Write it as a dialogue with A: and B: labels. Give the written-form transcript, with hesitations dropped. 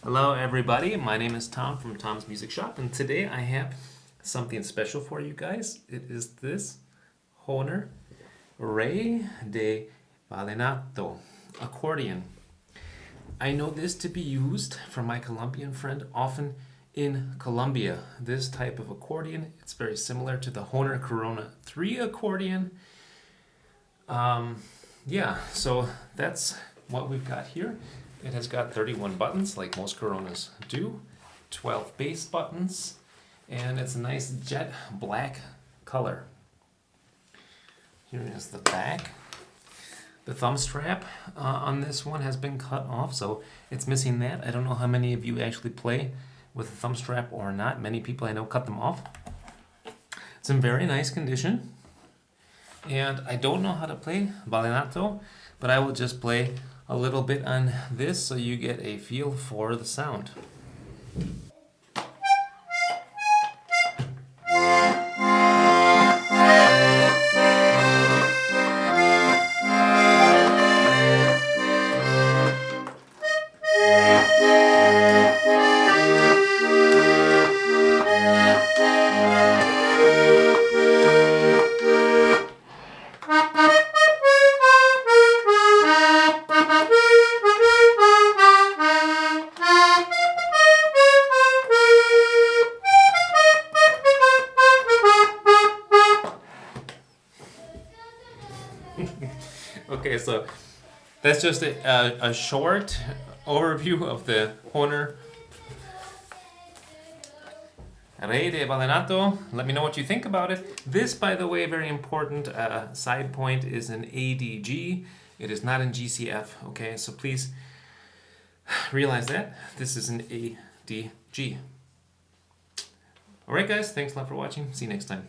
A: Hello everybody, my name is Tom from Tom's Music Shop, and today I have something special for you guys. It is this Hohner Rey del Vallenato accordion. I know this to be used from my Colombian friend often in Colombia. This type of accordion, it's very similar to the Hohner Corona III accordion. So that's what we've got here. It has got 31 buttons like most Coronas do, 12 bass buttons, and it's a nice jet black color. Here is the back. The thumb strap on this one has been cut off, so it's missing that. I don't know how many of you actually play with a thumb strap or not. Many people I know cut them off. It's in very nice condition. And I don't know how to play vallenato, but I will just play a little bit on this so you get a feel for the sound. Okay, so that's just a short overview of the Hohner Rey del Vallenato. Let me know what you think about it. This, by the way, very important side point, is an ADG. It is not in GCF, okay? So please realize that. This is an ADG. Alright guys, thanks a lot for watching. See you next time.